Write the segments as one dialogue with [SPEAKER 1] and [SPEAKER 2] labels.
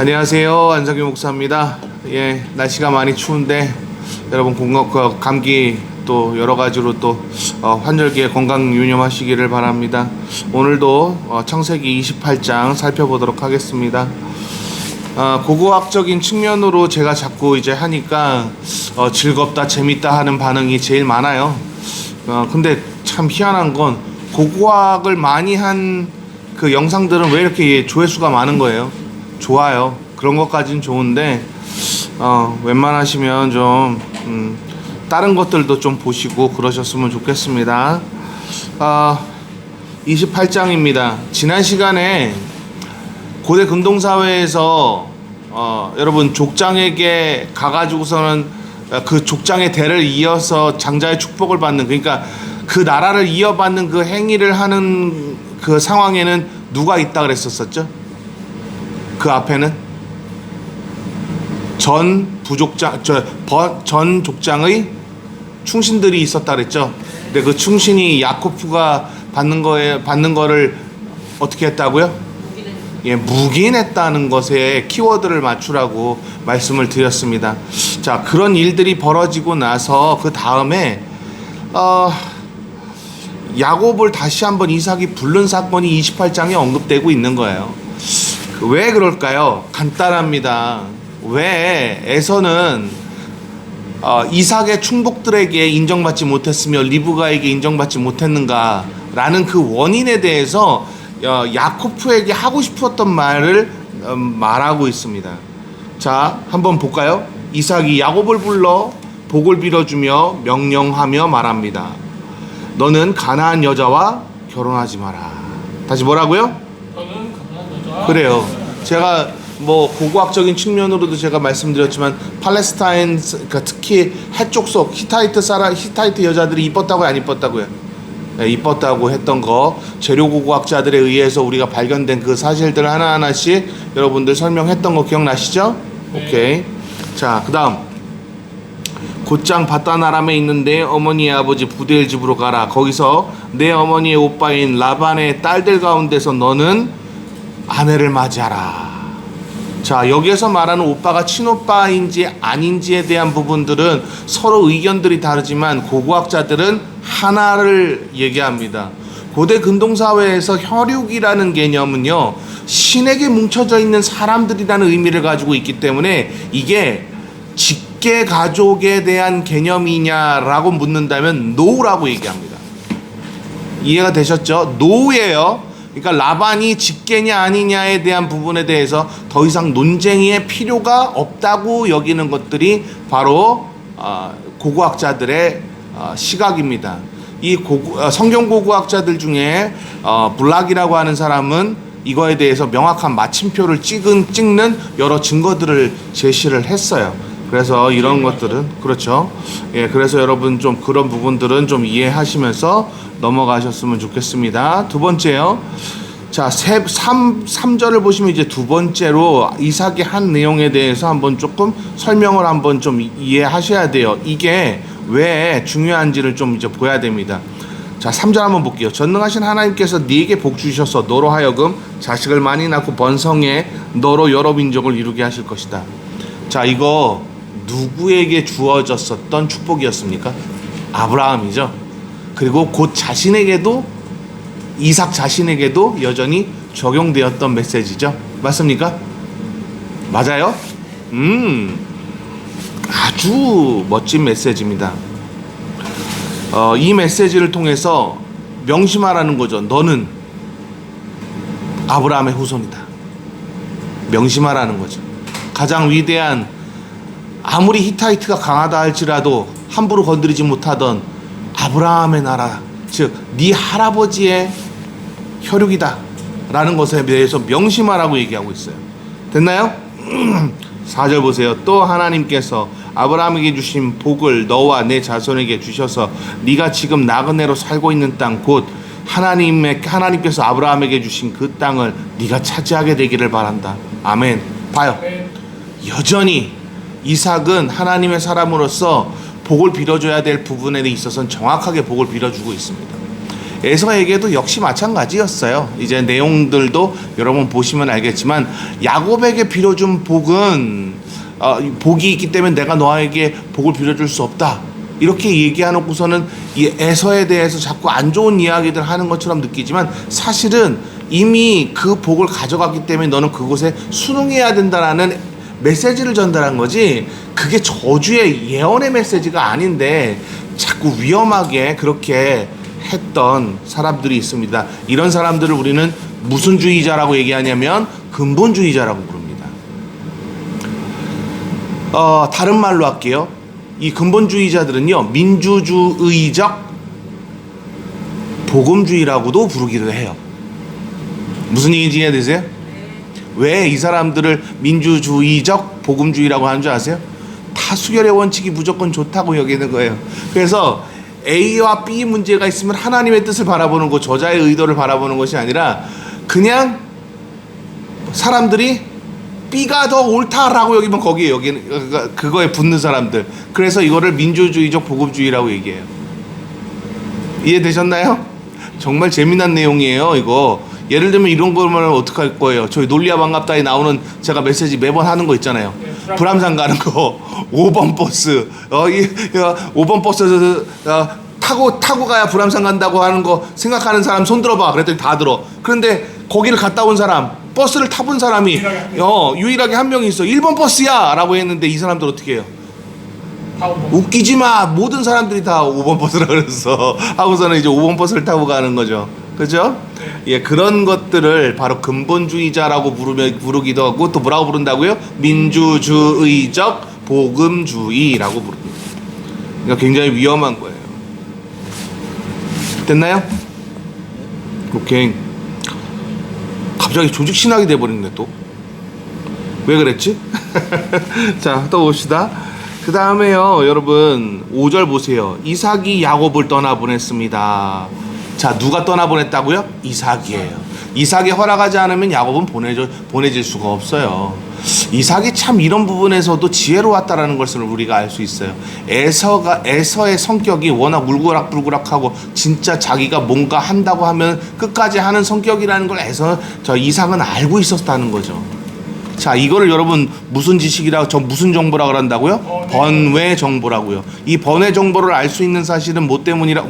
[SPEAKER 1] 안녕하세요. 안석규 목사입니다. 날씨가 많이 추운데 여러분 감기 또 여러 가지로 또 환절기에 건강 유념하시기를 바랍니다. 오늘도 창세기 28장 살펴보도록 하겠습니다. 고고학적인 측면으로 제가 자꾸 이제 하니까 즐겁다, 재밌다 하는 반응이 제일 많아요. 근데 참 희한한 건 고고학을 많이 한 그 영상들은 왜 이렇게 조회수가 많은 거예요? 좋아요. 그런 것까지는 좋은데 웬만하시면 좀 다른 것들도 좀 보시고 그러셨으면 좋겠습니다. 28장입니다. 지난 시간에 고대 근동사회에서 여러분 족장에게 가가지고서는 그 족장의 대를 이어서 장자의 축복을 받는, 그러니까 그 나라를 이어받는 그 행위를 하는 그 상황에는 누가 있다 그랬었죠? 그 앞에는 전 족장의 충신들이 있었다 그랬죠. 근데 그 충신이 야코프가 받는 거를 어떻게 했다고요? 묵인했다는 것에 키워드를 맞추라고 말씀을 드렸습니다. 자, 그런 일들이 벌어지고 나서 그 다음에 야곱을 다시 한번 이삭이 부른 사건이 28장에 언급되고 있는 거예요. 왜 그럴까요? 간단합니다. 왜 에서는 이삭의 충복들에게 인정받지 못했으며 리브가에게 인정받지 못했는가 라는 그 원인에 대해서 야코프에게 하고 싶었던 말을 말하고 있습니다. 자, 한번 볼까요? 이삭이 야곱을 불러 복을 빌어주며 명령하며 말합니다. 너는 가나안 여자와 결혼하지 마라. 다시 뭐라고요?
[SPEAKER 2] 너는 가나안 여자와
[SPEAKER 1] 그래요. 제가 고고학적인 측면으로도 제가 말씀드렸지만 팔레스타인, 그러니까 특히 해쪽속 히타이트 여자들이 이뻤다고요, 안 이뻤다고요? 네, 이뻤다고 했던 거 재료 고고학자들에 의해서 우리가 발견된 그 사실들 하나하나씩 여러분들 설명했던 거 기억나시죠?
[SPEAKER 2] 네.
[SPEAKER 1] 오케이. 자, 그다음 곧장 바다나람에 있는 내 어머니의 아버지 부델 집으로 가라. 거기서 내 어머니의 오빠인 라반의 딸들 가운데서 너는 아내를 맞이하라. 자, 여기에서 말하는 오빠가 친오빠인지 아닌지에 대한 부분들은 서로 의견들이 다르지만 고고학자들은 하나를 얘기합니다. 고대 근동사회에서 혈육이라는 개념은요, 신에게 뭉쳐져 있는 사람들이라는 의미를 가지고 있기 때문에 이게 직계 가족에 대한 개념이냐라고 묻는다면 노라고 얘기합니다. 이해가 되셨죠? 노예요. 그러니까 라반이 직계냐 아니냐에 대한 부분에 대해서 더 이상 논쟁의 필요가 없다고 여기는 것들이 바로 고고학자들의 시각입니다. 이 성경 고고학자들 중에 블락이라고 하는 사람은 이거에 대해서 명확한 마침표를 찍는 여러 증거들을 제시를 했어요. 그래서 이런 것들은 그렇죠. 그래서 여러분 좀 그런 부분들은 좀 이해하시면서 넘어가셨으면 좋겠습니다. 두 번째요. 자, 3절을 보시면 이제 두 번째로 이삭이 한 내용에 대해서 한번 조금 설명을 한번 좀 이해하셔야 돼요. 이게 왜 중요한지를 좀 이제 보여야 됩니다. 자, 3절 한번 볼게요. 전능하신 하나님께서 네게 복 주셔서 너로 하여금 자식을 많이 낳고 번성해 너로 여러 민족을 이루게 하실 것이다. 자, 이거 누구에게 주어졌었던 축복이었습니까? 아브라함이죠. 그리고 곧 이삭 자신에게도 여전히 적용되었던 메시지죠. 맞습니까? 맞아요? 아주 멋진 메시지입니다. 이 메시지를 통해서 명심하라는 거죠. 너는 아브라함의 후손이다. 명심하라는 거죠. 가장 위대한, 아무리 히타이트가 강하다 할지라도 함부로 건드리지 못하던 아브라함의 나라, 즉 네 할아버지의 혈육이다 라는 것에 대해서 명심하라고 얘기하고 있어요. 됐나요? 4절 보세요. 또 하나님께서 아브라함에게 주신 복을 너와 내 자손에게 주셔서 네가 지금 나그네로 살고 있는 땅 곧 하나님께서 아브라함에게 주신 그 땅을 네가 차지하게 되기를 바란다. 아멘. 봐요. 여전히 이삭은 하나님의 사람으로서 복을 빌어줘야 될 부분에 있어서는 정확하게 복을 빌어주고 있습니다. 에서에게도 역시 마찬가지였어요. 이제 내용들도 여러분 보시면 알겠지만 야곱에게 빌어준 복은 복이 있기 때문에 내가 너에게 복을 빌어줄 수 없다. 이렇게 얘기해놓고서는 이 에서에 대해서 자꾸 안 좋은 이야기들 하는 것처럼 느끼지만 사실은 이미 그 복을 가져갔기 때문에 너는 그곳에 순응해야 된다라는 메시지를 전달한 거지, 그게 저주의 예언의 메시지가 아닌데 자꾸 위험하게 그렇게 했던 사람들이 있습니다. 이런 사람들을 우리는 무슨 주의자라고 얘기하냐면 근본주의자라고 부릅니다. 다른 말로 할게요. 이 근본주의자들은요, 민주주의적 복음주의라고도 부르기도 해요. 무슨 얘기인지 이해되세요? 왜 이 사람들을 민주주의적 복음주의라고 하는 줄 아세요? 다수결의 원칙이 무조건 좋다고 여기는 거예요. 그래서 A와 B 문제가 있으면 하나님의 뜻을 바라보는 것, 저자의 의도를 바라보는 것이 아니라 그냥 사람들이 B가 더 옳다라고 여기면 거기에 여기는 그거에 붙는 사람들. 그래서 이거를 민주주의적 복음주의라고 얘기해요. 이해되셨나요? 정말 재미난 내용이에요, 이거. 예를 들면 이런 거면 어떡할 거예요? 저희 논리와 반갑다에 나오는 제가 메시지 매번 하는 거 있잖아요. 불암산 가는 거, 5번 버스, 5번 버스 타고 가야 불암산 간다고 하는 거 생각하는 사람 손 들어봐. 그랬더니 다 들어. 그런데 거기를 갔다 온 사람, 버스를 타본 사람이 유일하게 한 명이 있어. 1번 버스야! 라고 했는데 이 사람들 어떻게 해요? 웃기지 마! 모든 사람들이 다 5번 버스라 그랬어. 하고서는 이제 5번 버스를 타고 가는 거죠. 그죠? 예, 그런 것들을 바로 근본주의자라고 부르기도 하고, 또 뭐라고 부른다고요? 민주주의적 복음주의라고 부릅니다. 그러니까 굉장히 위험한 거예요. 됐나요? 오케이. 갑자기 조직 신학이 돼버렸네 또. 왜 그랬지? 자, 또 봅시다. 그 다음에요, 여러분 5절 보세요. 이삭이 야곱을 떠나보냈습니다. 자, 누가 떠나보냈다고요? 이삭이에요. 이삭이 허락하지 않으면 야곱은 보내질 수가 없어요. 이삭이 참 이런 부분에서도 지혜로웠다라는 것을 우리가 알 수 있어요. 에서의 성격이 워낙 울그락불그락하고 진짜 자기가 뭔가 한다고 하면 끝까지 하는 성격이라는 걸 이삭은 알고 있었다는 거죠. 자, 이거를 여러분 무슨 지식이라고, 무슨 정보라고 한다고요? 번외 정보라고요. 이 번외 정보를 알 수 있는 사실은 뭐 때문이라,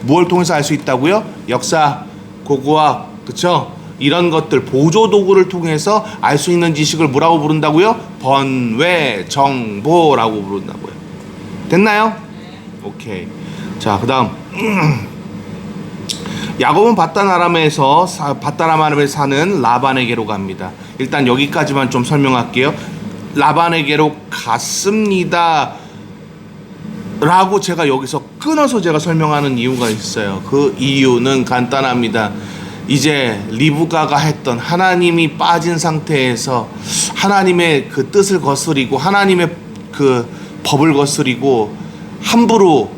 [SPEAKER 1] 뭘 통해서 알 수 있다고요? 역사, 고고학, 그쵸? 이런 것들, 보조 도구를 통해서 알 수 있는 지식을 뭐라고 부른다고요? 번외 정보라고 부른다고요. 됐나요? 오케이. 자, 그 다음 야곱은 바다나람에서 사는 라반에게로 갑니다. 일단 여기까지만 좀 설명할게요. 라반에게로 갔습니다 라고 제가 여기서 끊어서 제가 설명하는 이유가 있어요. 그 이유는 간단합니다. 이제 리브가가 했던, 하나님이 빠진 상태에서 하나님의 그 뜻을 거스리고 하나님의 그 법을 거스리고 함부로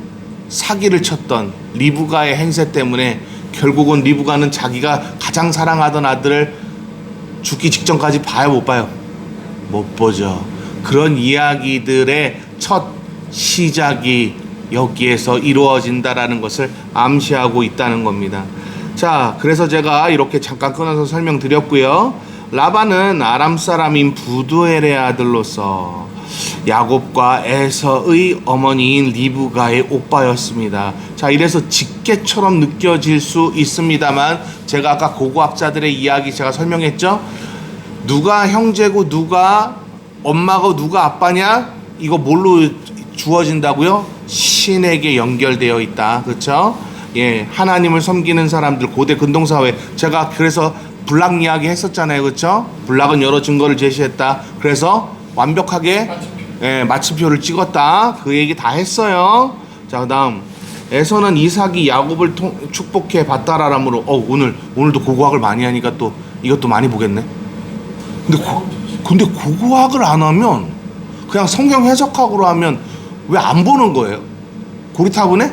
[SPEAKER 1] 사기를 쳤던 리브가의 행세 때문에 결국은 리브가는 자기가 가장 사랑하던 아들을 죽기 직전까지 봐요, 못 봐요? 못 보죠. 그런 이야기들의 첫 시작이 여기에서 이루어진다라는 것을 암시하고 있다는 겁니다. 자, 그래서 제가 이렇게 잠깐 끊어서 설명드렸고요. 라반은 아람 사람인 부두엘의 아들로서 야곱과 에서의 어머니인 리브가의 오빠였습니다. 자, 이래서 직계처럼 느껴질 수 있습니다만, 제가 아까 고고학자들의 이야기 제가 설명했죠. 누가 형제고 누가 엄마고 누가 아빠냐, 이거 뭘로 주어진다고요? 신에게 연결되어 있다. 그렇죠? 예, 하나님을 섬기는 사람들, 고대 근동사회, 제가 그래서 불락 이야기 했었잖아요. 그렇죠? 불락은 여러 증거를 제시했다. 그래서 완벽하게 마침표를 찍었다. 그 얘기 다 했어요. 자, 그다음 에서는 이삭이 야곱을 축복해 받다라므로, 오늘도 고고학을 많이 하니까 또 이것도 많이 보겠네. 근데 고고학을 안 하면, 그냥 성경 해석학으로 하면 왜 안 보는 거예요? 고리타분해?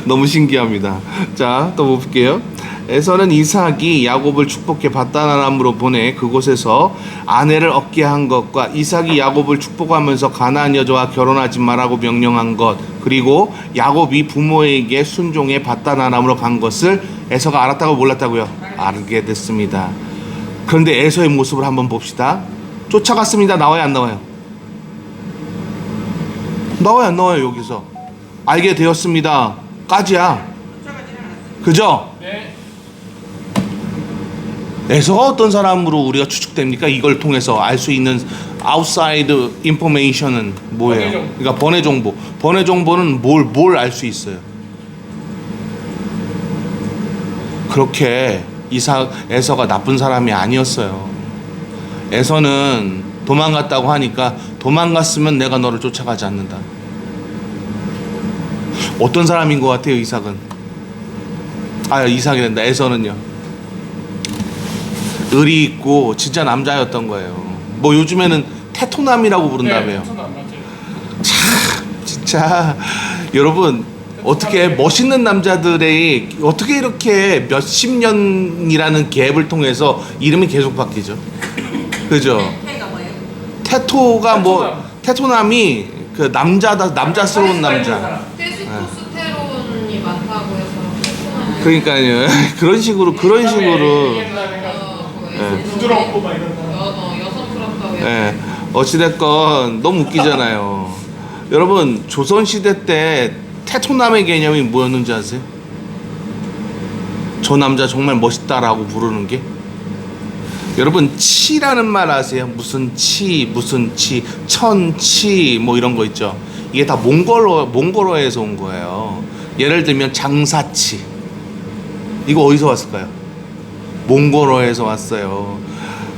[SPEAKER 1] 너무 신기합니다. 자, 또 볼게요. 에서는 이삭이 야곱을 축복해 밧단아람으로 보내 그곳에서 아내를 얻게 한 것과 이삭이 야곱을 축복하면서 가나안 여자와 결혼하지 말라고 명령한 것, 그리고 야곱이 부모에게 순종해 밧단아람으로 간 것을 에서가 알았다고 몰랐다고요? 알게 됐습니다. 그런데 에서의 모습을 한번 봅시다. 쫓아갔습니다. 나와요, 안 나와요? 나와요, 안 나와요? 여기서 알게 되었습니다 까지야. 그죠?
[SPEAKER 2] 네.
[SPEAKER 1] 에서가 어떤 사람으로 우리가 추측됩니까? 이걸 통해서 알 수 있는 아웃사이드 인포메이션은 뭐예요?
[SPEAKER 2] 번외 정보.
[SPEAKER 1] 그러니까 번외 정보. 번외 정보는 뭘 알 수 있어요? 그렇게 에서가 나쁜 사람이 아니었어요. 에서는 도망갔다고 하니까 도망갔으면 내가 너를 쫓아가지 않는다. 어떤 사람인 것 같아요, 이삭은? 이삭이 된다. 에서는요. 의리 있고 진짜 남자였던 거예요. 뭐 요즘에는 테토남이라고 부른다며요.
[SPEAKER 2] 네, 손안 맞아요.
[SPEAKER 1] 진짜 여러분 어떻게 멋있는 남자들의 어떻게 이렇게 몇십 년이라는 갭을 통해서 이름이 계속 바뀌죠. 그죠?
[SPEAKER 3] 태가 뭐예요?
[SPEAKER 1] 테토가 뭐 테토남이 그 남자스러운 남자.
[SPEAKER 3] 테스토스테론이 많다고 해서
[SPEAKER 1] 그러니까요. 그런 식으로 네.
[SPEAKER 2] 부드럽고 막 이런 거.
[SPEAKER 3] 여성스럽다고 해서
[SPEAKER 1] 예. 어찌됐건 너무 웃기잖아요. 여러분 조선시대 때 테토남의 개념이 뭐였는지 아세요? 저 남자 정말 멋있다라고 부르는 게, 여러분 치라는 말 아세요? 무슨 치 천치 뭐 이런 거 있죠. 이게 다 몽골어에서 온 거예요. 예를 들면 장사치, 이거 어디서 왔을까요? 몽골어에서 왔어요.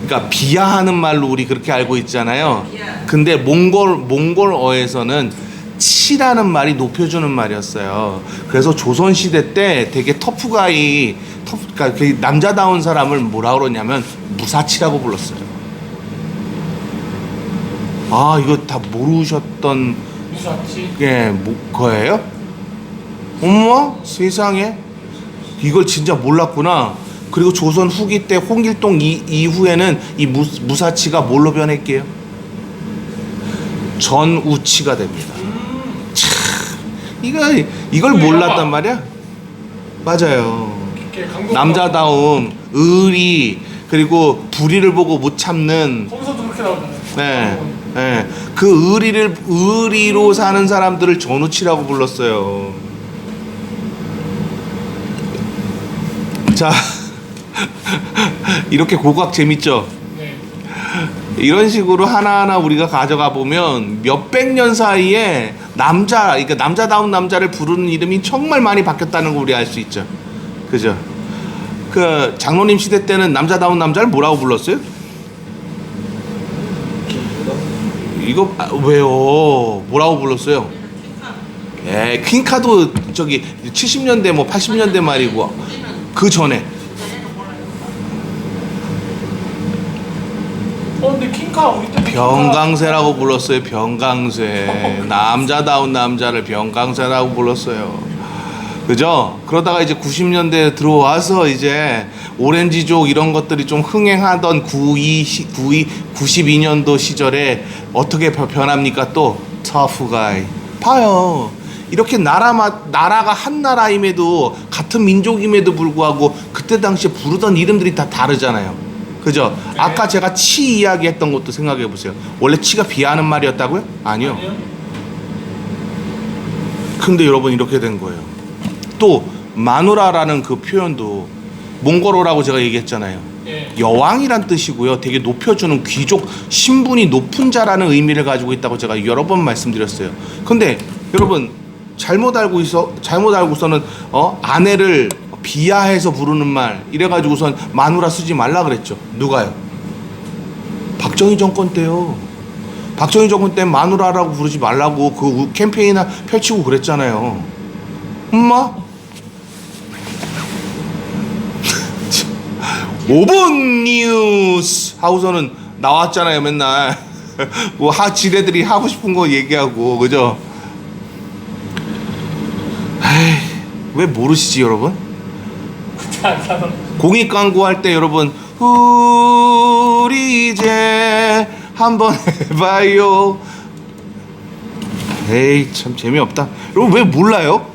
[SPEAKER 1] 그러니까 비하하는 말로 우리 그렇게 알고 있잖아요. 근데 몽골어에서는 치라는 말이 높여주는 말이었어요. 그래서 조선시대 때 되게 그러니까 그 남자다운 사람을 뭐라 그러냐면 무사치라고 불렀어요. 이거 다 모르셨던
[SPEAKER 2] 무사치.
[SPEAKER 1] 거예요? 어머 세상에, 이걸 진짜 몰랐구나. 그리고 조선 후기 때 홍길동 이후에는 이 무사치가 뭘로 변했게요? 전우치가 됩니다. 참, 이걸 몰랐단 말이야? 맞아요. 남자다움, 의리, 그리고 불의를 보고 못 참는,
[SPEAKER 2] 거기서도 그렇게 나오잖아요.
[SPEAKER 1] 네. 그 의리로 사는 사람들을 전우치라고 불렀어요. 자, 이렇게 고각 재밌죠?
[SPEAKER 2] 네.
[SPEAKER 1] 이런 식으로 하나하나 우리가 가져가 보면 몇백 년 사이에 그러니까 남자다운 남자를 부르는 이름이 정말 많이 바뀌었다는 걸 우리 알 수 있죠. 그죠? 그 장로님 시대 때는 남자다운 남자를 뭐라고 불렀어요? 이거 왜요? 뭐라고 불렀어요? 퀸카도 저기 70년대 뭐 80년대 말이고 그 전에.
[SPEAKER 2] 근데 킹카 우리 때
[SPEAKER 1] 병강세라고 불렀어요. 병강세. 남자다운 남자를 병강세라고 불렀어요. 그죠? 그러다가 이제 90년대에 들어와서 이제 오렌지족 이런 것들이 좀 흥행하던 92년도 시절에 어떻게 변합니까? 또 터프가이. 봐요. 이렇게 나라가 한 나라임에도 같은 민족임에도 불구하고 그때 당시에 부르던 이름들이 다 다르잖아요. 그죠?
[SPEAKER 2] 네.
[SPEAKER 1] 아까 제가 치 이야기했던 것도 생각해 보세요. 원래 치가 비하하는 말이었다고요? 아니요. 근데 여러분 이렇게 된 거예요. 또 마누라라는 그 표현도 몽골어라고 제가 얘기했잖아요.
[SPEAKER 2] 예.
[SPEAKER 1] 여왕이란 뜻이고요. 되게 높여주는 귀족, 신분이 높은 자라는 의미를 가지고 있다고 제가 여러 번 말씀드렸어요. 근데 여러분 잘못 알고서는 아내를 비하해서 부르는 말 이래가지고선 마누라 쓰지 말라 그랬죠. 누가요? 박정희 정권 때요. 박정희 정권 때 마누라라고 부르지 말라고 그 캠페인 펼치고 그랬잖아요. 엄마? 5분 뉴스 하고서는 나왔잖아요. 맨날 뭐 지네들이 하고 싶은 거 얘기하고. 그죠? 왜 모르시지 여러분? 공익 광고 할 때 여러분 우리 이제 한번 해봐요. 에이 참 재미없다. 여러분 왜 몰라요?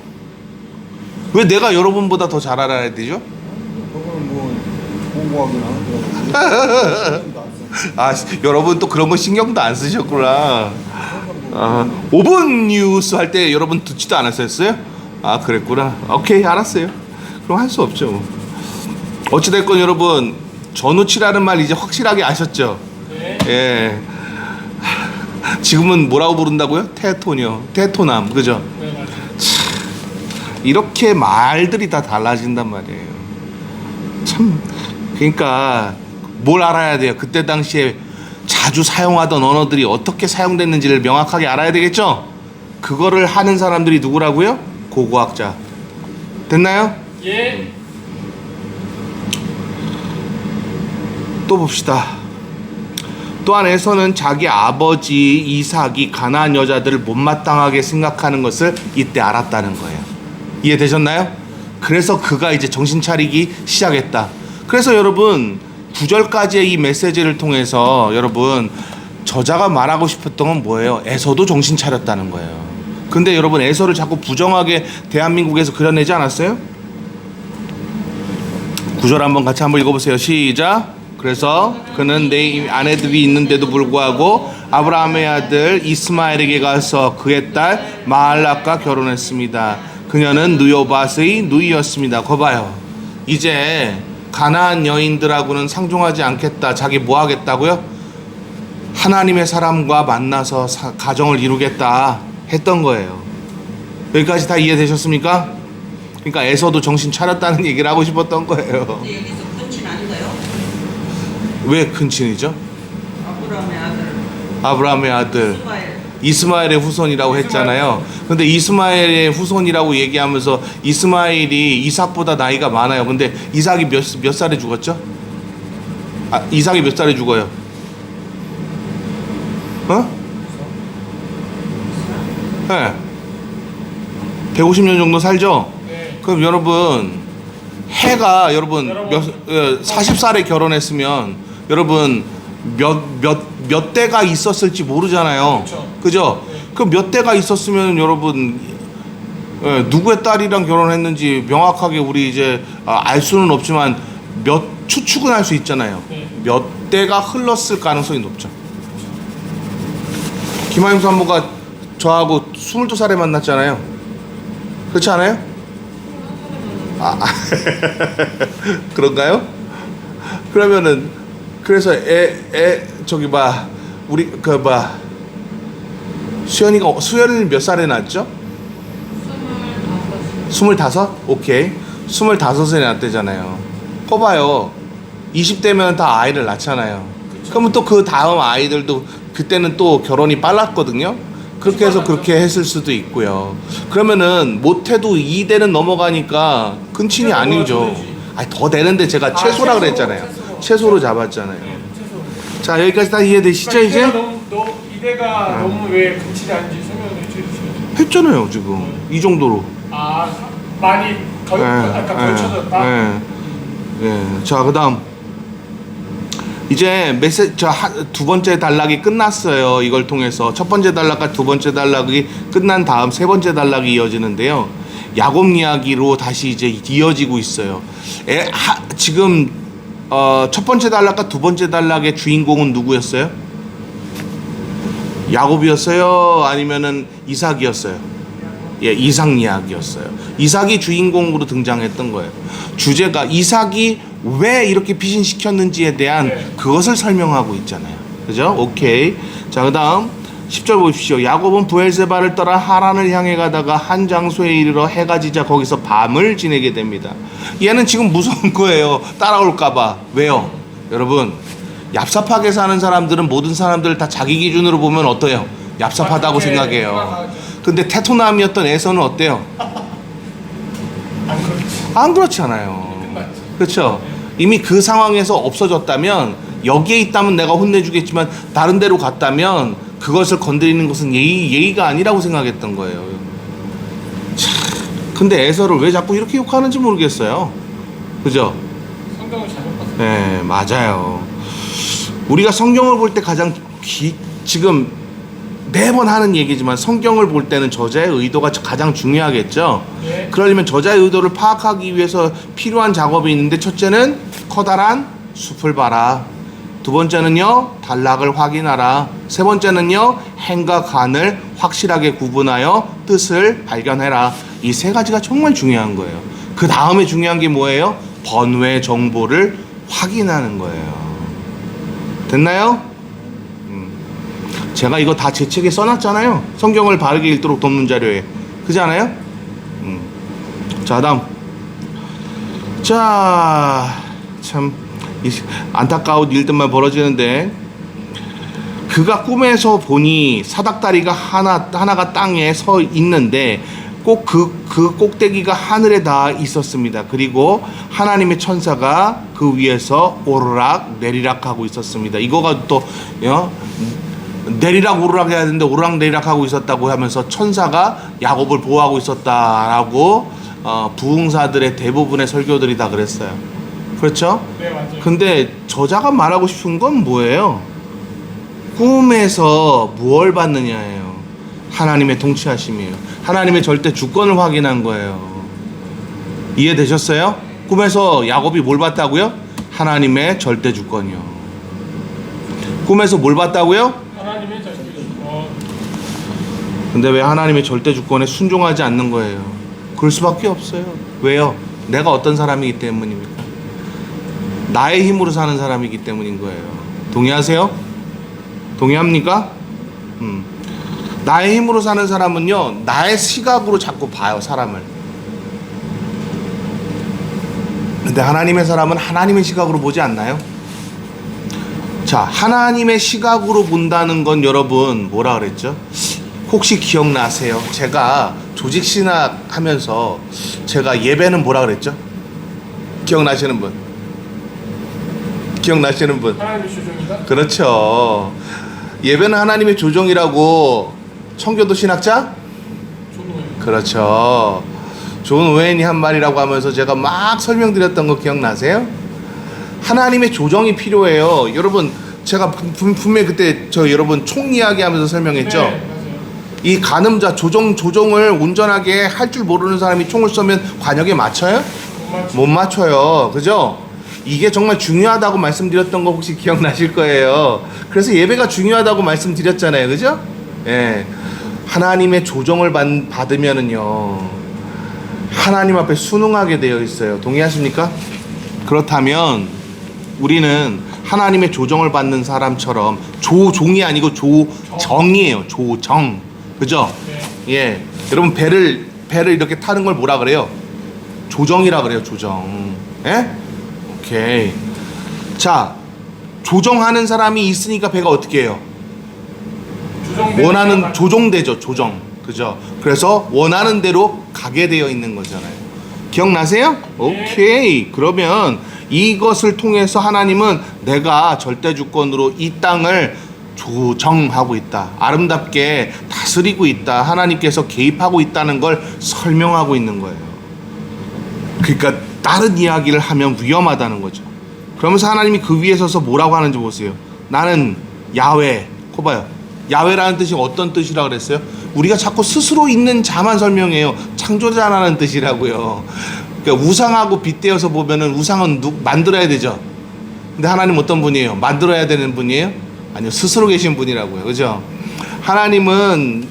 [SPEAKER 1] 왜 내가 여러분보다 더 잘 알아야 되죠?
[SPEAKER 4] 그거는 뭐 공부하긴 하는 거.
[SPEAKER 1] 아 여러분 또 그런 거 신경도 안 쓰셨구나. 5분 뉴스 할 때 여러분 듣지도 않았었어요? 아 그랬구나. 오케이 알았어요. 그럼 할 수 없죠. 어찌됐건 여러분 전우치라는 말 이제 확실하게 아셨죠?
[SPEAKER 2] 네.
[SPEAKER 1] 예. 지금은 뭐라고 부른다고요? 테토녀, 테토남, 그죠?
[SPEAKER 2] 네, 맞아요.
[SPEAKER 1] 이렇게 말들이 다 달라진단 말이에요. 참, 그러니까 뭘 알아야 돼요? 그때 당시에 자주 사용하던 언어들이 어떻게 사용됐는지를 명확하게 알아야 되겠죠? 그거를 하는 사람들이 누구라고요? 고고학자. 됐나요?
[SPEAKER 2] 예.
[SPEAKER 1] 또 봅시다. 또한 에서는 자기 아버지 이삭이 가나안 여자들을 못마땅하게 생각하는 것을 이때 알았다는 거예요. 이해되셨나요? 그래서 그가 이제 정신 차리기 시작했다. 그래서 여러분 9절까지의 이 메시지를 통해서 여러분 저자가 말하고 싶었던 건 뭐예요? 에서도 정신 차렸다는 거예요. 근데 여러분 에서를 자꾸 부정하게 대한민국에서 그려내지 않았어요? 9절 한번 같이 한번 읽어보세요. 시작. 그래서 그는 내 아내들이 있는데도 불구하고 아브라함의 아들 이스마엘에게 가서 그의 딸 마할락과 결혼했습니다. 그녀는 누요밭의 누이였습니다. 거 봐요. 이제 가나안 여인들하고는 상종하지 않겠다. 자기 뭐 하겠다고요? 하나님의 사람과 만나서 가정을 이루겠다 했던 거예요. 여기까지 다 이해되셨습니까? 그러니까 에서도 정신 차렸다는 얘기를 하고 싶었던 거예요.
[SPEAKER 5] 근데 여기서 근친 아닌가요?
[SPEAKER 1] 왜 근친이죠?
[SPEAKER 5] 아브라함의 아들
[SPEAKER 1] 아브라함의 아들
[SPEAKER 5] 이스마엘.
[SPEAKER 1] 이스마엘의 후손이라고 했잖아요. 근데 이스마엘의 후손이라고 얘기하면서 이스마엘이 이삭보다 나이가 많아요. 근데 이삭이 몇 살에 죽었죠? 아, 이삭이 몇 살에 죽어요? 어? 네. 150년 정도 살죠?
[SPEAKER 2] 네.
[SPEAKER 1] 그럼 여러분 해가 여러분 몇 40살에 결혼했으면 여러분 몇 대가 있었을지 모르잖아요.
[SPEAKER 2] 그렇죠.
[SPEAKER 1] 그죠?
[SPEAKER 2] 네.
[SPEAKER 1] 그럼 몇 대가 있었으면 여러분 누구의 딸이랑 결혼했는지 명확하게 우리 이제 알 수는 없지만 몇 추측은 할 수 있잖아요.
[SPEAKER 2] 네.
[SPEAKER 1] 몇 대가 흘렀을 가능성이 높죠. 김하영 산모가 저하고 22살에 만났잖아요. 그렇지 않아요? 아, 그런가요? 그러면은 그래서 저기 봐 우리 수연이는 몇 살에 낳았죠? 25? 오케이. 25에 낳았대잖아요. 봐봐요. 20대면 다 아이를 낳잖아요. 그러면 또 그 다음 아이들도 그때는 또 결혼이 빨랐거든요. 그렇게 해서 그렇게 했을 수도 있고요. 그러면은 못해도 2대는 넘어가니까 근친이 아니죠. 아니 더 되는데 제가 최소라 그랬잖아요. 최소로 잡았잖아요. 자 여기까지 다 이해되시죠 이제?
[SPEAKER 2] 이대가 너무 왜 근친이 아닌지 설명해 주시죠.
[SPEAKER 1] 했잖아요 지금 이 정도로.
[SPEAKER 2] 아 많이 걸쳐졌다.
[SPEAKER 1] 예. 자 그다음 이제 두 번째 단락이 끝났어요. 이걸 통해서 첫 번째 단락과 두 번째 단락이 끝난 다음 세 번째 단락이 이어지는데요. 야곱 이야기로 다시 이제 이어지고 있어요. 지금 첫 번째 단락과 두 번째 단락의 주인공은 누구였어요? 야곱이었어요? 아니면은 이삭이었어요? 예, 이삭 이야기였어요. 이삭이 주인공으로 등장했던 거예요. 주제가 이삭이 왜 이렇게 피신시켰는지에 대한 그것을 설명하고 있잖아요. 그죠? 오케이. 자, 그 다음 10절 보십시오. 야곱은 부엘세바를 떠나 하란을 향해 가다가 한 장소에 이르러 해가 지자 거기서 밤을 지내게 됩니다. 얘는 지금 무서운 거예요. 따라올까봐. 왜요? 여러분, 얍삽하게 사는 사람들은 모든 사람들을 다 자기 기준으로 보면 어때요? 얍삽하다고 생각해요. 근데 테토남이었던 에서는 어때요? 안 그렇잖아요. 그렇죠? 이미 그 상황에서 없어졌다면 여기에 있다면 내가 혼내주겠지만 다른 데로 갔다면 그것을 건드리는 것은 예의가 아니라고 생각했던 거예요. 근데 에서를 왜 자꾸 이렇게 욕하는지 모르겠어요. 그죠?
[SPEAKER 2] 성경을 잘못 봤어요.
[SPEAKER 1] 네, 맞아요. 우리가 성경을 볼 때 가장 지금 매번 하는 얘기지만 성경을 볼 때는 저자의 의도가 가장 중요하겠죠.
[SPEAKER 2] 네.
[SPEAKER 1] 그러려면 저자의 의도를 파악하기 위해서 필요한 작업이 있는데, 첫째는 커다란 숲을 봐라. 두 번째는요, 단락을 확인하라. 세 번째는요, 행과 간을 확실하게 구분하여 뜻을 발견해라. 이 세 가지가 정말 중요한 거예요. 그 다음에 중요한 게 뭐예요? 번외 정보를 확인하는 거예요. 됐나요? 제가 이거 다 제 책에 써놨잖아요. 성경을 바르게 읽도록 돕는 자료에. 그렇지 않아요? 자, 다음. 자, 참 안타까운 일들만 벌어지는데, 그가 꿈에서 보니 사닥다리가 하나가 땅에 서 있는데 꼭 그 꼭대기가 하늘에 닿아 있었습니다. 그리고 하나님의 천사가 그 위에서 오르락 내리락 하고 있었습니다. 이거가 또 내리락 오르락 해야 되는데 오르락 내리락 하고 있었다고 하면서 천사가 야곱을 보호하고 있었다라고 부흥사들의 대부분의 설교들이 다 그랬어요. 그렇죠?
[SPEAKER 2] 네, 맞아요.
[SPEAKER 1] 근데 저자가 말하고 싶은 건 뭐예요? 꿈에서 무엇을 받느냐예요. 하나님의 통치하심이에요. 하나님의 절대 주권을 확인한 거예요. 이해되셨어요? 꿈에서 야곱이 뭘 봤다고요? 하나님의 절대 주권이요. 꿈에서 뭘 봤다고요?
[SPEAKER 2] 하나님의 절대 주권.
[SPEAKER 1] 근데 왜 하나님의 절대 주권에 순종하지 않는 거예요? 그럴 수밖에 없어요. 왜요? 내가 어떤 사람이기 때문입니까? 나의 힘으로 사는 사람이기 때문인 거예요. 동의하세요? 동의합니까? 나의 힘으로 사는 사람은요, 나의 시각으로 자꾸 봐요, 사람을. 근데 하나님의 사람은 하나님의 시각으로 보지 않나요? 자, 하나님의 시각으로 본다는 건 여러분 뭐라 그랬죠? 혹시 기억나세요? 제가 조직신학 하면서 제가 예배는 뭐라 그랬죠? 기억나시는 분? 기억나시는 분?
[SPEAKER 2] 하나님의 주종이다.
[SPEAKER 1] 그렇죠. 예배는 하나님의 조종이라고 청교도 신학자?
[SPEAKER 2] 조종이에요.
[SPEAKER 1] 그렇죠. 존 오웬이 한 말이라고 하면서 제가 막 설명드렸던 거 기억나세요? 하나님의 조정이 필요해요. 여러분, 제가 분명히 그때 여러분 총 이야기하면서 설명했죠.
[SPEAKER 2] 네, 맞아요.
[SPEAKER 1] 이 간음자 조종을 온전하게 할 줄 모르는 사람이 총을 쏘면 관역에 맞춰요? 못 맞춰요. 그죠? 이게 정말 중요하다고 말씀드렸던 거 혹시 기억나실 거예요. 그래서 예배가 중요하다고 말씀드렸잖아요. 그죠? 예. 하나님의 조정을 받으면은요, 하나님 앞에 순응하게 되어 있어요. 동의하십니까? 그렇다면 우리는 하나님의 조정을 받는 사람처럼, 조종이 아니고 조정이에요. 조정. 그죠?
[SPEAKER 2] 네.
[SPEAKER 1] 예. 여러분, 배를 이렇게 타는 걸 뭐라 그래요? 조정이라 그래요. 조정. 예? 오케이. 자, 조정하는 사람이 있으니까 배가 어떻게 해요? 원하는 조종되죠. 조정. 그죠? 그래서 원하는 대로 가게 되어 있는 거잖아요. 기억나세요? 오케이. 그러면 이것을 통해서 하나님은 내가 절대 주권으로 이 땅을 조정하고 있다, 아름답게 다스리고 있다, 하나님께서 개입하고 있다는 걸 설명하고 있는 거예요. 그러니까 다른 이야기를 하면 위험하다는 거죠. 그러면서 하나님이 그 위에 서서 뭐라고 하는지 보세요. 나는 야훼. 코 봐요. 야훼라는 뜻이 어떤 뜻이라 그랬어요? 우리가 자꾸 스스로 있는 자만 설명해요. 창조자라는 뜻이라고요. 그러니까 우상하고 빗대어서 보면은 우상은 만들어야 되죠. 근데 하나님 어떤 분이에요? 만들어야 되는 분이에요? 아니요, 스스로 계신 분이라고요. 그죠? 하나님은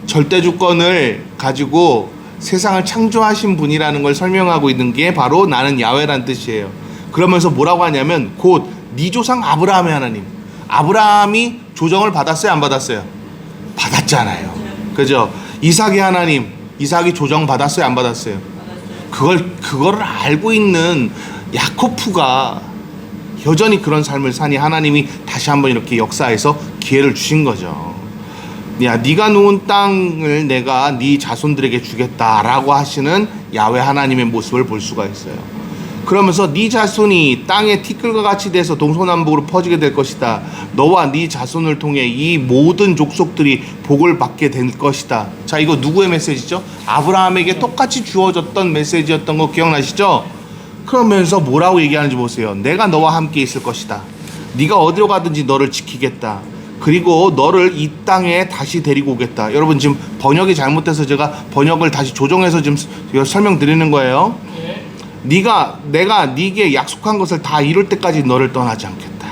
[SPEAKER 1] 절대 주권을 가지고 세상을 창조하신 분이라는 걸 설명하고 있는 게 바로 나는 야훼라는 뜻이에요. 그러면서 뭐라고 하냐면 곧 네 조상 아브라함의 하나님. 아브라함이 조정을 받았어요, 안 받았어요? 받았잖아요. 그죠? 이삭의 하나님, 이삭이 조정 받았어요, 안 받았어요? 그거를 알고 있는 야코프가 여전히 그런 삶을 사니 하나님이 다시 한번 이렇게 역사에서 기회를 주신 거죠. 야, 네가 놓은 땅을 내가 네 자손들에게 주겠다라고 하시는 야훼 하나님의 모습을 볼 수가 있어요. 그러면서 네 자손이 땅의 티끌과 같이 돼서 동서남북으로 퍼지게 될 것이다. 너와 네 자손을 통해 이 모든 족속들이 복을 받게 될 것이다. 자, 이거 누구의 메시지죠? 아브라함에게 똑같이 주어졌던 메시지였던 거 기억나시죠? 그러면서 뭐라고 얘기하는지 보세요. 내가 너와 함께 있을 것이다. 네가 어디로 가든지 너를 지키겠다. 그리고 너를 이 땅에 다시 데리고 오겠다. 여러분 지금 번역이 잘못돼서 제가 번역을 다시 조정해서 지금 설명드리는 거예요.
[SPEAKER 2] 네.
[SPEAKER 1] 내가 네게 약속한 것을 다 이룰 때까지 너를 떠나지 않겠다.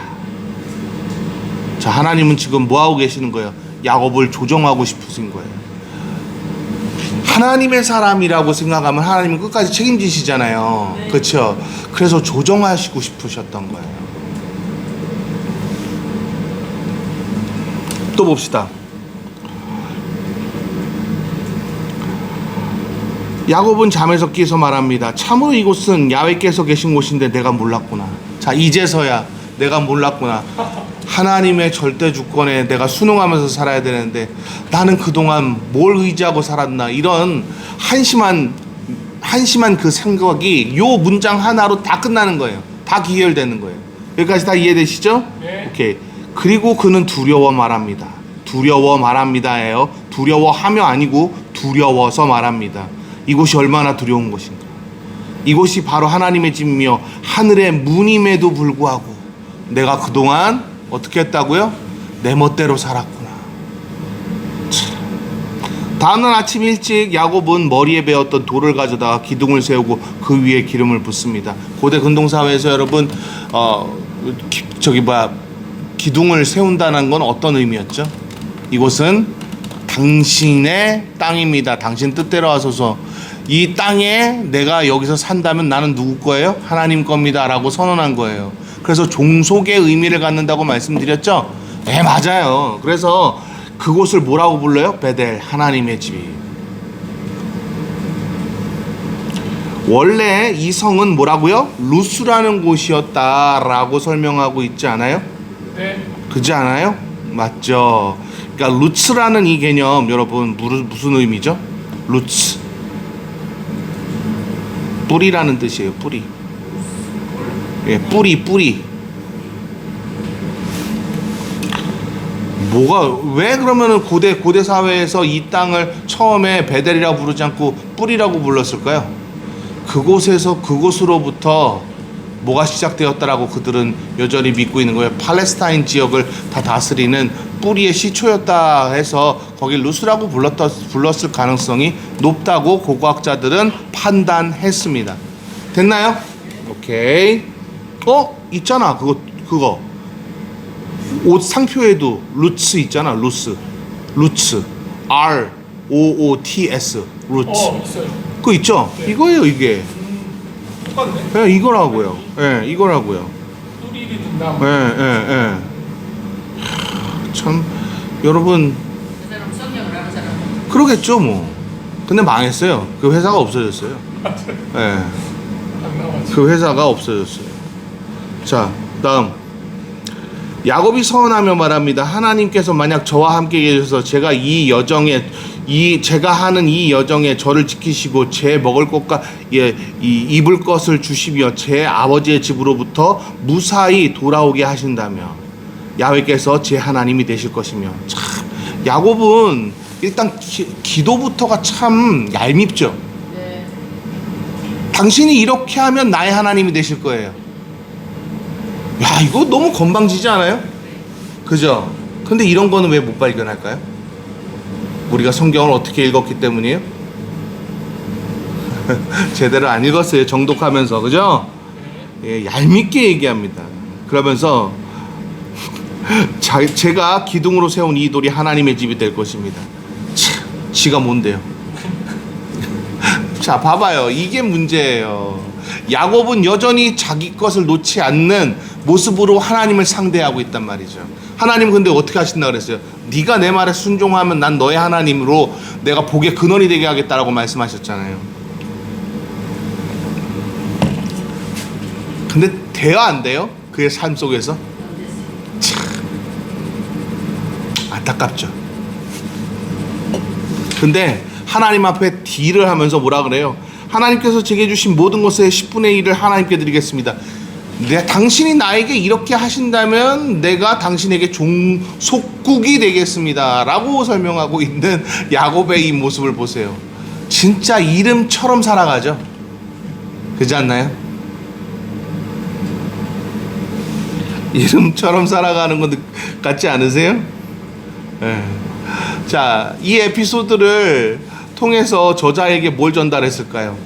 [SPEAKER 1] 자, 하나님은 지금 뭐 하고 계시는 거예요? 야곱을 조정하고 싶으신 거예요. 하나님의 사람이라고 생각하면 하나님은 끝까지 책임지시잖아요.
[SPEAKER 5] 네.
[SPEAKER 1] 그렇죠? 그래서 조정하시고 싶으셨던 거예요. 또 봅시다. 야곱은 잠에서 깨서 말합니다. 참으로 이곳은 야훼께서 계신 곳인데 내가 몰랐구나. 자, 이제서야 내가 몰랐구나. 하나님의 절대 주권에 내가 순응하면서 살아야 되는데 나는 그동안 뭘 의지하고 살았나. 이런 한심한 그 생각이 요 문장 하나로 다 끝나는 거예요. 다 기결되는 거예요. 여기까지 다 이해되시죠?
[SPEAKER 2] 네.
[SPEAKER 1] 오케이. 그리고 그는 두려워 말합니다. 두려워 말합니다예요. 두려워하며 아니고 두려워서 말합니다. 이곳이 얼마나 두려운 곳인가. 이곳이 바로 하나님의 집이며 하늘의 문임에도 불구하고 내가 그동안 어떻게 했다고요? 내 멋대로 살았구나. 다음날 아침 일찍 야곱은 머리에 베었던 돌을 가져다가 기둥을 세우고 그 위에 기름을 붓습니다. 고대 근동사회에서 여러분 기둥을 세운다는 건 어떤 의미였죠? 이곳은 당신의 땅입니다. 당신 뜻대로 하소서. 이 땅에 내가 여기서 산다면 나는 누구 거예요? 하나님 겁니다 라고 선언한 거예요. 그래서 종속의 의미를 갖는다고 말씀드렸죠? 네, 맞아요. 그래서 그곳을 뭐라고 불러요? 베델, 하나님의 집. 원래 이 성은 뭐라고요? 루스라는 곳이었다라고 설명하고 있지 않아요?
[SPEAKER 2] 네.
[SPEAKER 1] 그렇지 않아요? 맞죠. 그러니까 루츠라는 이 개념 여러분 무슨 의미죠? 루츠, 뿌리라는 뜻이에요. 뿌리. 예, 뿌리. 왜 그러면은 고대 사회에서 이 땅을 처음에 베델이라고 부르지 않고 뿌리라고 불렀을까요? 그곳으로부터 뭐가 시작되었다라고 그들은 여전히 믿고 있는 거예요. 팔레스타인 지역을 다 다스리는 뿌리의 시초였다 해서 거기 루스라고 불렀을 가능성이 높다고 고고학자들은 판단했습니다. 됐나요? 오케이. 있잖아. 그거. 옷 상표에도 루츠 있잖아. 루츠. ROOTS. 루츠.
[SPEAKER 2] 있어요.
[SPEAKER 1] 그거 있죠?
[SPEAKER 2] 네.
[SPEAKER 1] 이거예요, 이게.
[SPEAKER 2] 똑같네.
[SPEAKER 1] 예, 이거라고요. 예, 이거라고요.
[SPEAKER 2] 뿌리를 둔다.
[SPEAKER 1] 예. 참, 여러분,
[SPEAKER 5] 그 사람 성경을 아는 사람.
[SPEAKER 1] 그러겠죠, 뭐. 근데 망했어요. 그 회사가 없어졌어요. 예,
[SPEAKER 2] 안 나왔지.
[SPEAKER 1] 그 회사가 없어졌어요. 자, 다음. 야곱이 서원하며 말합니다. 하나님께서 만약 저와 함께 계셔서 제가 하는 이 여정에 저를 지키시고 제 먹을 것과 이 입을 것을 주시며 제 아버지의 집으로부터 무사히 돌아오게 하신다면 야훼께서 제 하나님이 되실 것이며. 참, 야곱은 일단 기도부터가 참 얄밉죠.
[SPEAKER 3] 네.
[SPEAKER 1] 당신이 이렇게 하면 나의 하나님이 되실 거예요. 야, 이거 너무 건방지지 않아요? 그죠? 근데 이런 거는 왜 못 발견할까요? 우리가 성경을 어떻게 읽었기 때문이에요? 제대로 안 읽었어요. 정독하면서. 그죠? 예, 얄밉게 얘기합니다. 그러면서 제가 기둥으로 세운 이 돌이 하나님의 집이 될 것입니다. 지가 뭔데요? 자, 봐봐요. 이게 문제예요. 야곱은 여전히 자기 것을 놓지 않는 모습으로 하나님을 상대하고 있단 말이죠. 하나님 근데 어떻게 하신다 그랬어요? 네가 내 말에 순종하면 난 너의 하나님으로 내가 복의 근원이 되게 하겠다라고 말씀하셨잖아요. 근데 돼요, 안 돼요? 그의 삶 속에서? 참 안타깝죠. 근데 하나님 앞에 딜을 하면서 뭐라 그래요? 하나님께서 제게 주신 모든 것의 10분의 1을 하나님께 드리겠습니다. 당신이 나에게 이렇게 하신다면 내가 당신에게 종속국이 되겠습니다 라고 설명하고 있는 야곱의 이 모습을 보세요. 진짜 이름처럼 살아가죠. 그렇지 않나요? 이름처럼 살아가는 것 같지 않으세요? 예. 자, 이 에피소드를 통해서 저자에게 뭘 전달했을까요?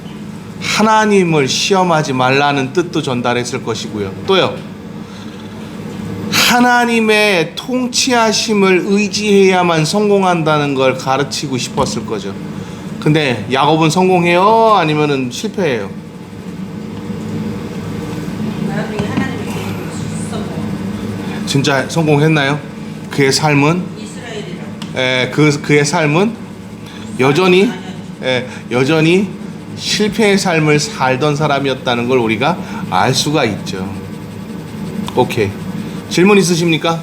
[SPEAKER 1] 하나님을 시험하지 말라는 뜻도 전달했을 것이고요. 또요. 하나님의 통치하심을 의지해야만 성공한다는 걸 가르치고 싶었을 거죠. 근데 야곱은 성공해요? 아니면은 실패해요?
[SPEAKER 5] 나중에 하나님의 계획을 성공.
[SPEAKER 1] 진짜 성공했나요? 그의 삶은?
[SPEAKER 5] 이스라엘이라.
[SPEAKER 1] 그의 삶은 여전히 실패의 삶을 살던 사람이었다는 걸 우리가 알 수가 있죠. 오케이. 질문 있으십니까?